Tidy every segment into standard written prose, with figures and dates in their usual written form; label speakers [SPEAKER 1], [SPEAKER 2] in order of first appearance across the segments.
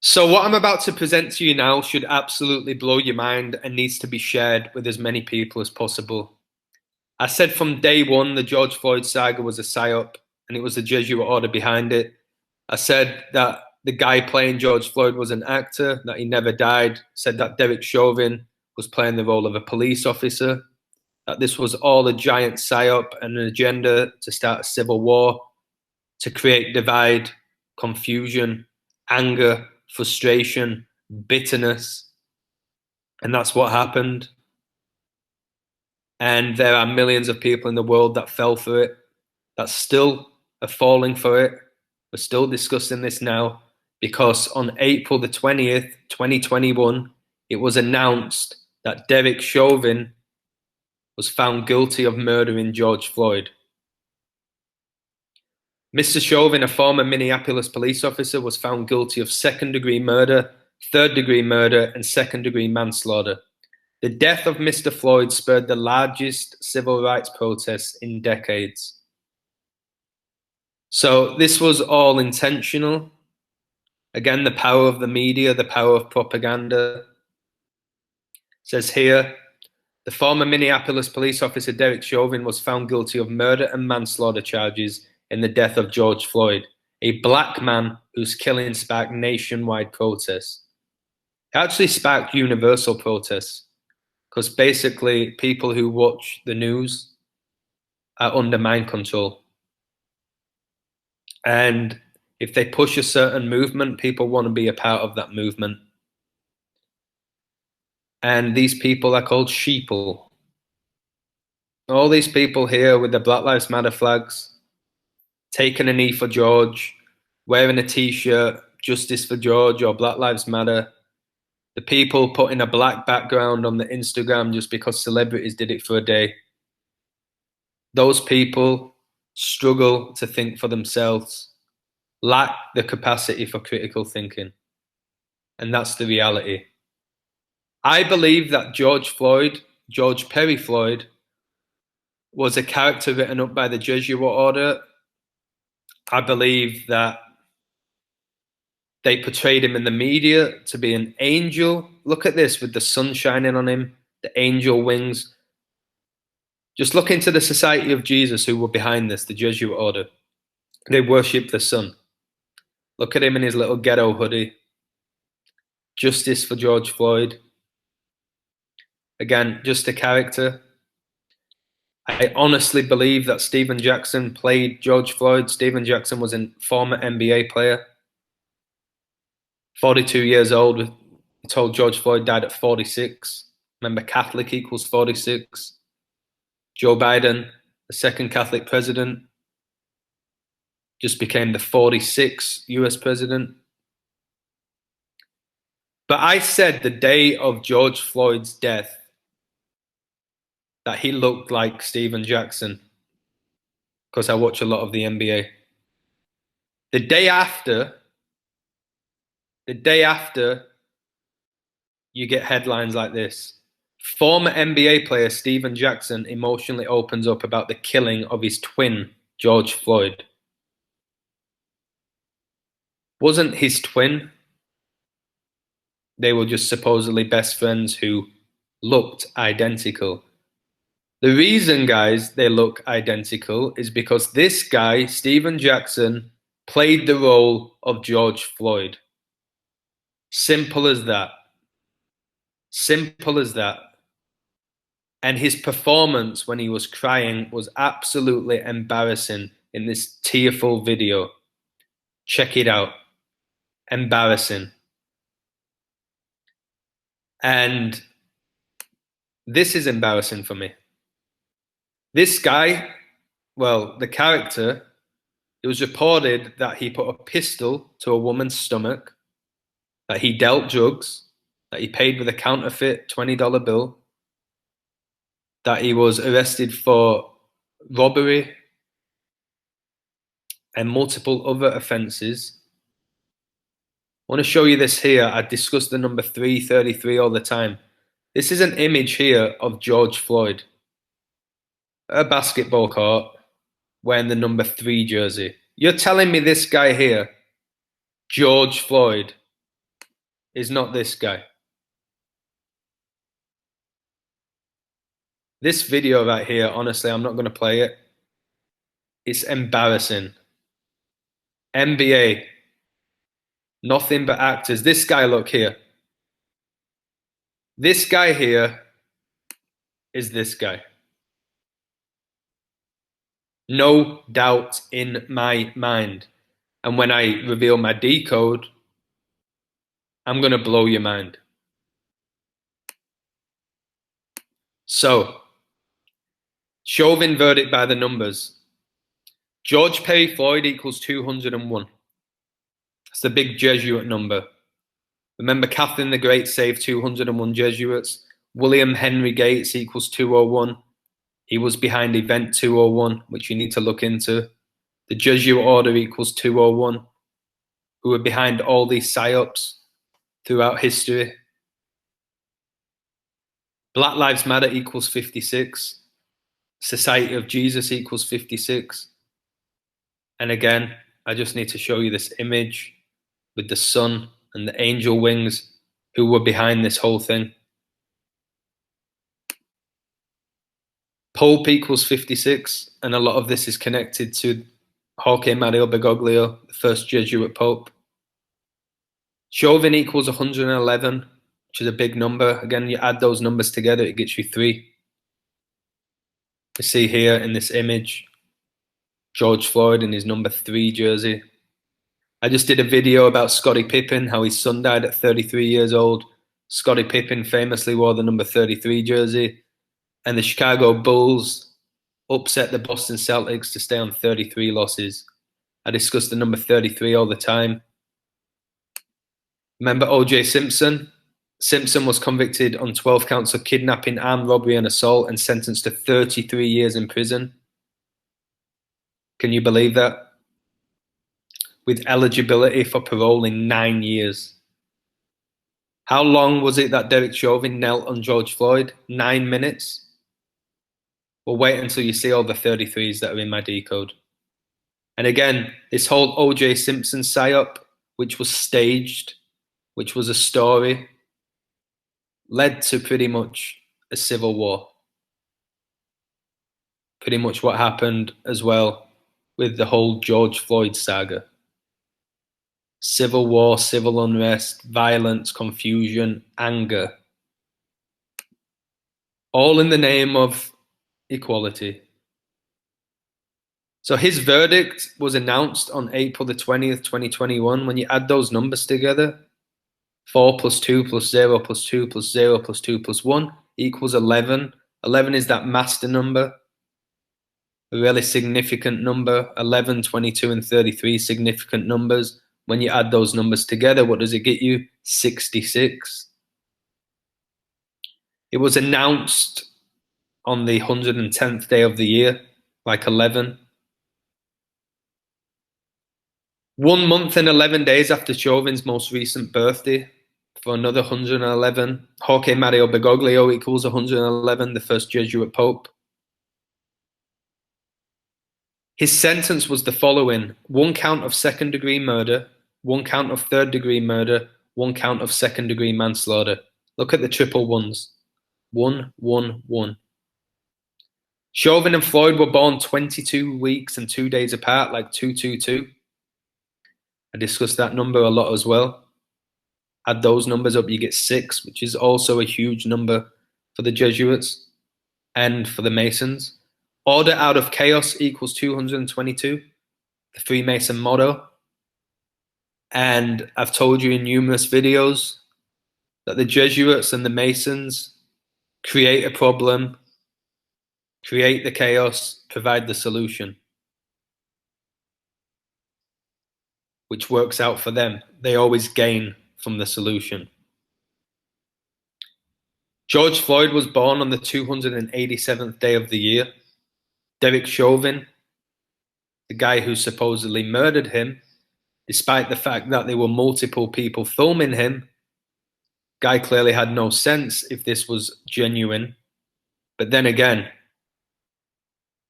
[SPEAKER 1] So what I'm about to present to you now should absolutely blow your mind and needs to be shared with as many people as possible. I said from day one the George Floyd saga was a psyop and it was the Jesuit order behind it. I said that the guy playing George Floyd was an actor, that he never died. Said that Derek Chauvin was playing the role of a police officer, that this was all a giant psyop and an agenda to start a civil war, to create divide, confusion, anger, frustration, bitterness. And that's what happened. And there are millions of people in the world that fell for it, that still are falling for it. We're still discussing this now because on April the 20th, 2021, it was announced that Derek Chauvin was found guilty of murdering George Floyd. Mr. Chauvin, a former Minneapolis police officer, was found guilty of second-degree murder, third-degree murder, and second-degree manslaughter. The death of Mr. Floyd spurred the largest civil rights protests in decades. So this was all intentional. Again, the power of the media, the power of propaganda. It says here, the former Minneapolis police officer Derek Chauvin was found guilty of murder and manslaughter charges in the death of George Floyd, a black man whose killing sparked nationwide protests. It actually sparked universal protests because basically people who watch the news are under mind control. And if they push a certain movement, people want to be a part of that movement. And these people are called sheeple. All these people here with the Black Lives Matter flags, taking a knee for George, wearing a t-shirt, Justice for George or Black Lives Matter. The people putting a black background on the Instagram just because celebrities did it for a day. Those people struggle to think for themselves, lack the capacity for critical thinking. And that's the reality. I believe that George Perry Floyd, was a character written up by the Jesuit order. I believe that they portrayed him in the media to be an angel. Look at this with the sun shining on him, the angel wings. Just look into the Society of Jesus who were behind this, the Jesuit order. They worship the sun. Look at him in his little ghetto hoodie. Justice for George Floyd. Again, just a character. I honestly believe that Steven Jackson played George Floyd. Steven Jackson was a former NBA player. 42 years old. We're told George Floyd died at 46. Remember, Catholic equals 46. Joe Biden, the second Catholic president, just became the 46th US president. But I said the day of George Floyd's death that he looked like Steven Jackson because I watch a lot of the NBA. The day after, you get headlines like this. Former NBA player Steven Jackson emotionally opens up about the killing of his twin, George Floyd. Wasn't his twin. They were just supposedly best friends who looked identical. The reason, guys, they look identical is because this guy, Steven Jackson, played the role of George Floyd. Simple as that. Simple as that. And his performance when he was crying was absolutely embarrassing in this tearful video. Check it out. Embarrassing. And this is embarrassing for me. This guy, well, the character, it was reported that he put a pistol to a woman's stomach, that he dealt drugs, that he paid with a counterfeit $20 bill, that he was arrested for robbery and multiple other offenses. I want to show you this here. I discuss the number 333 all the time. This is an image here of George Floyd, a basketball court, wearing the number 3 jersey. You're telling me this guy here, George Floyd, is not this guy. This video right here, honestly, I'm not going to play it. It's embarrassing. NBA, nothing but actors. This guy, look here. This guy here is this guy. No doubt in my mind. And when I reveal my decode, I'm going to blow your mind. So, Chauvin verdict by the numbers. George Perry Floyd equals 201. That's the big Jesuit number. Remember, Catherine the Great saved 201 Jesuits. William Henry Gates equals 201. He was behind Event 201, which you need to look into. The Jesuit Order equals 201, who were behind all these psyops throughout history. Black Lives Matter equals 56. Society of Jesus equals 56. And again, I just need to show you this image with the sun and the angel wings who were behind this whole thing. Pope equals 56, and a lot of this is connected to Jorge Mario Bergoglio, the first Jesuit Pope. Chauvin equals 111, which is a big number. Again, you add those numbers together, it gets you 3. You see here in this image, George Floyd in his number 3 jersey. I just did a video about Scottie Pippen, how his son died at 33 years old. Scottie Pippen famously wore the number 33 jersey, and the Chicago Bulls upset the Boston Celtics to stay on 33 losses. I discuss the number 33 all the time. Remember O.J. Simpson? Simpson was convicted on 12 counts of kidnapping, armed robbery, and assault and sentenced to 33 years in prison. Can you believe that? With eligibility for parole in 9 years. How long was it that Derek Chauvin knelt on George Floyd? 9 minutes? Well, wait until you see all the 33s that are in my decode. And again, this whole O.J. Simpson psyop, which was staged, which was a story, led to pretty much a civil war. Pretty much what happened as well with the whole George Floyd saga. Civil war, civil unrest, violence, confusion, anger. All in the name of equality. So his verdict was announced on April the 20th, 2021. When you add those numbers together, 4 plus 2 plus 0 plus 2 plus 0 plus 2 plus 1 equals 11. 11 is that master number, a really significant number. 11, 22, and 33 significant numbers. When you add those numbers together, what does it get you? 66. It was announced on the 110th day of the year, like 11. 1 month and 11 days after Chauvin's most recent birthday, for another 111. Jorge Mario Bergoglio equals 111, the first Jesuit Pope. His sentence was the following: 1 count of second-degree murder, 1 count of third-degree murder, 1 count of second-degree manslaughter. Look at the triple ones. 1, 1, 1. Chauvin and Floyd were born 22 weeks and 2 days apart, like 222. I discussed that number a lot as well. Add those numbers up, you get 6, which is also a huge number for the Jesuits and for the Masons. Order out of chaos equals 222, the Freemason motto. And I've told you in numerous videos that the Jesuits and the Masons create a problem, create the chaos, provide the solution, which works out for them. They always gain from the solution. George Floyd was born on the 287th day of the year. Derek Chauvin, the guy who supposedly murdered him, despite the fact that there were multiple people filming him, guy clearly had no sense if this was genuine. But then again,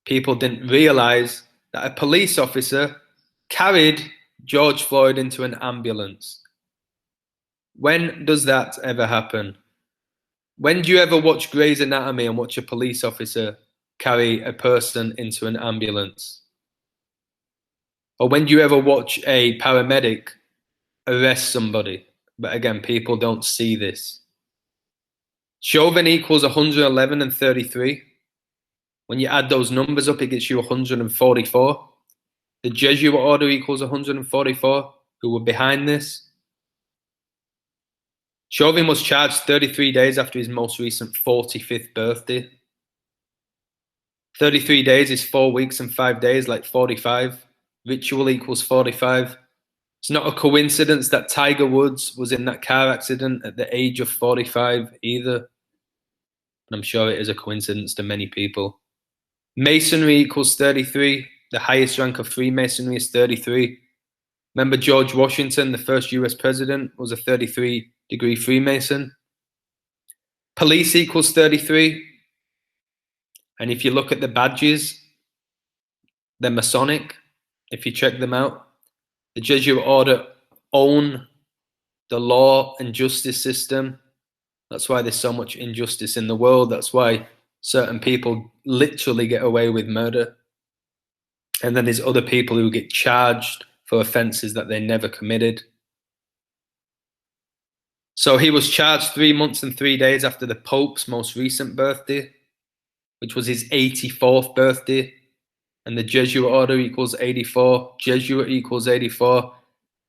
[SPEAKER 1] people didn't realize that a police officer carried George Floyd into an ambulance. When does that ever happen? When do you ever watch Grey's Anatomy and watch a police officer carry a person into an ambulance? Or when do you ever watch a paramedic arrest somebody? But again, people don't see this. Chauvin equals 111 and 33. When you add those numbers up, it gets you 144. The Jesuit order equals 144, who were behind this. Chauvin was charged 33 days after his most recent 45th birthday. 33 days is 4 weeks and 5 days, like 45. Ritual equals 45. It's not a coincidence that Tiger Woods was in that car accident at the age of 45 either. And I'm sure it is a coincidence to many people. Masonry equals 33. The highest rank of Freemasonry is 33. Remember George Washington, the first US president, was a 33-degree Freemason. Police equals 33. And if you look at the badges, they're Masonic. If you check them out, the Jesuit order own the law and justice system. That's why there's so much injustice in the world. That's why certain people literally get away with murder. And then there's other people who get charged for offenses that they never committed. So he was charged 3 months and 3 days after the Pope's most recent birthday, which was his 84th birthday. And the Jesuit order equals 84. Jesuit equals 84.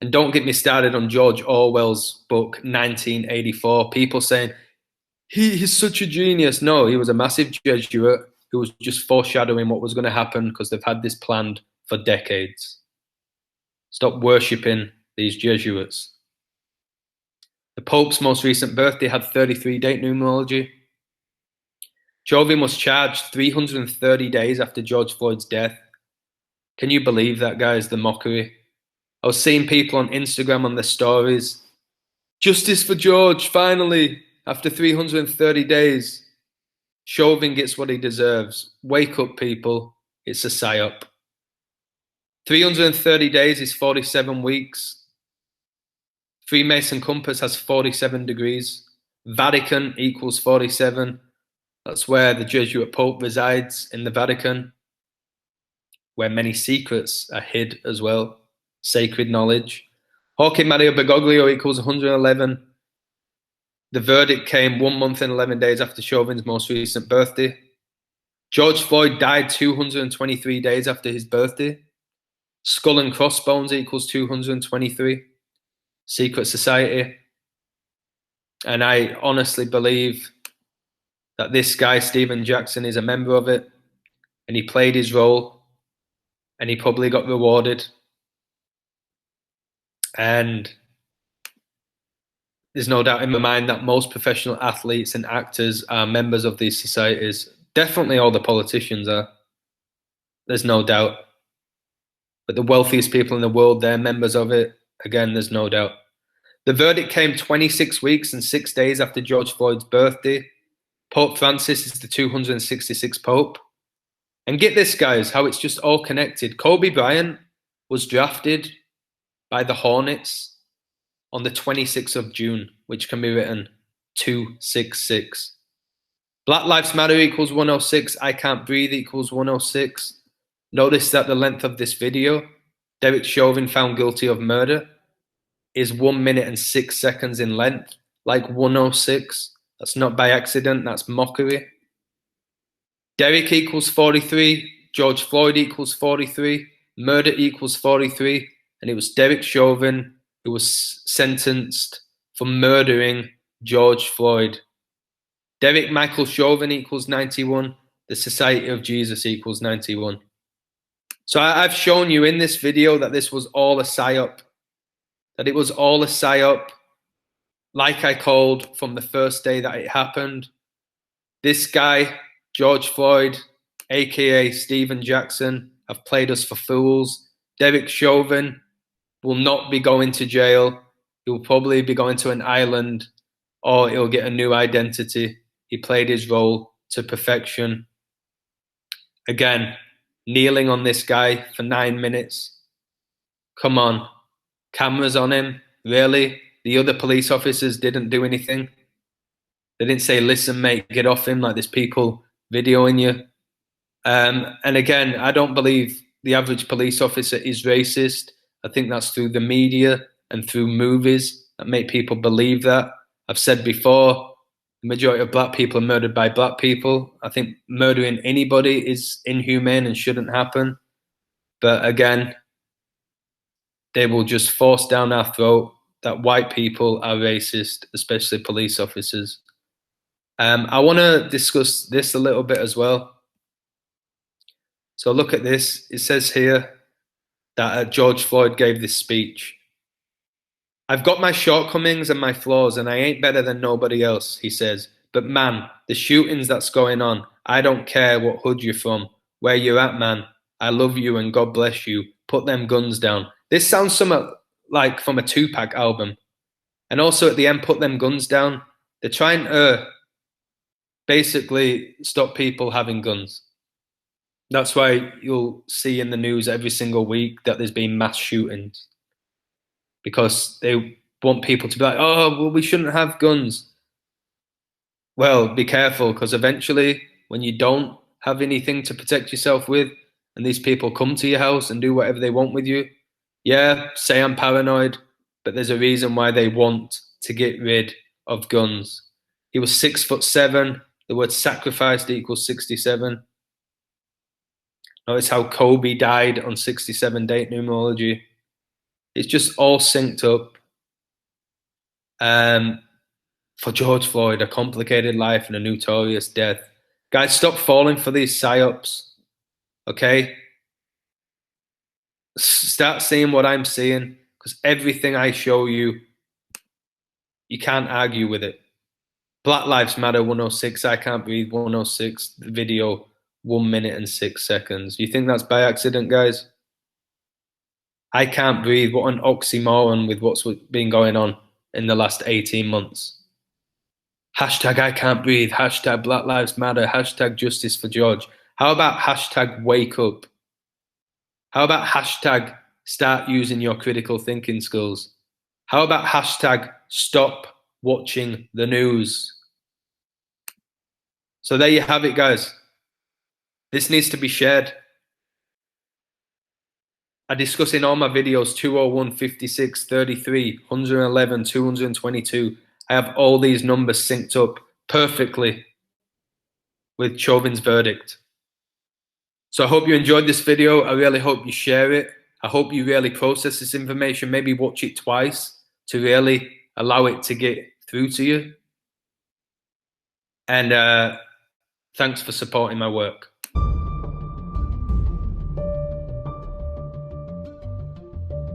[SPEAKER 1] And don't get me started on George Orwell's book, 1984. People saying, he's such a genius. No, he was a massive Jesuit who was just foreshadowing what was going to happen because they've had this planned for decades. Stop worshipping these Jesuits. The Pope's most recent birthday had 33 date numerology. Chauvin was charged 330 days after George Floyd's death. Can you believe that, guys? The mockery. I was seeing people on Instagram on their stories. Justice for George, finally, after 330 days. Chauvin gets what he deserves. Wake up, people. It's a psyop. 330 days is 47 weeks. Freemason compass has 47 degrees. Vatican equals 47. That's where the Jesuit Pope resides, in the Vatican, where many secrets are hid as well. Sacred knowledge. Jorge Mario Bergoglio equals 111. The verdict came 1 month and 11 days after Chauvin's most recent birthday. George Floyd died 223 days after his birthday. Skull and crossbones equals 223. Secret society. And I honestly believe that this guy, Stephen Jackson, is a member of it. And he played his role. And he probably got rewarded. And there's no doubt in my mind that most professional athletes and actors are members of these societies. Definitely all the politicians are. There's no doubt. But the wealthiest people in the world, they're members of it. Again, there's no doubt. The verdict came 26 weeks and 6 days after George Floyd's birthday. Pope Francis is the 266th Pope. And get this, guys, how it's just all connected. Kobe Bryant was drafted by the Hornets on the 26th of June, which can be written 266. Black Lives Matter equals 106. I Can't Breathe equals 106. Notice that the length of this video, Derek Chauvin found guilty of murder, is 1 minute and 6 seconds in length, like 106. That's not by accident, that's mockery. Derek equals 43. George Floyd equals 43. Murder equals 43. And it was Derek Chauvin who was sentenced for murdering George Floyd. Derek Michael Chauvin equals 91. The Society of Jesus equals 91. So I've shown you in this video that this was all a psyop. That it was all a psyop, like I called from the first day that it happened. This guy, George Floyd, aka Stephen Jackson, have played us for fools. Derek Chauvin will not be going to jail. He'll probably be going to an island, or he'll get a new identity. He played his role to perfection. Again, kneeling on this guy for 9 minutes. Come on. Cameras on him. Really? the other police officers didn't do anything. They didn't say, listen, mate, get off him, like there's people videoing you. And again, I don't believe the average police officer is racist. I think that's through the media and through movies that make people believe that. I've said before, the majority of black people are murdered by black people. I think murdering anybody is inhumane and shouldn't happen. But again, they will just force down our throat that white people are racist, especially police officers. I want to discuss this a little bit as well. So look at this. It says here that George Floyd gave this speech. I've got my shortcomings and my flaws, and I ain't better than nobody else, he says. But man, the shootings that's going on, I don't care what hood you're from, where you're at, man. I love you and God bless you. Put them guns down. This sounds somewhat like from a Tupac album. And also at the end, put them guns down. They're trying to basically stop people having guns. That's why you'll see in the news every single week that there's been mass shootings. Because they want people to be like, oh, well, we shouldn't have guns. Well, be careful, because eventually, when you don't have anything to protect yourself with, and these people come to your house and do whatever they want with you, yeah, say I'm paranoid, but there's a reason why they want to get rid of guns. He was 6'7". The word sacrificed equals 67. Notice how Kobe died on 67 date numerology. It's just all synced up. For George Floyd, a complicated life and a notorious death. Guys, stop falling for these psyops. Okay? Start seeing what I'm seeing, because everything I show you, you can't argue with it. Black Lives Matter 106, I Can't Breathe 106, the video 1 minute and 6 seconds. You think that's by accident, guys? I can't breathe. What an oxymoron with what's been going on in the last 18 months. Hashtag I can't breathe. Hashtag Black Lives Matter. Hashtag justice for George. How about hashtag wake up? How about hashtag start using your critical thinking skills? How about hashtag stop watching the news? So there you have it, guys. This needs to be shared. I discuss in all my videos 201, 56, 33, 111, 222. I have all these numbers synced up perfectly with Chauvin's verdict. So I hope you enjoyed this video. I really hope you share it. I hope you really process this information. Maybe watch it twice to really allow it to get through to you. And thanks for supporting my work.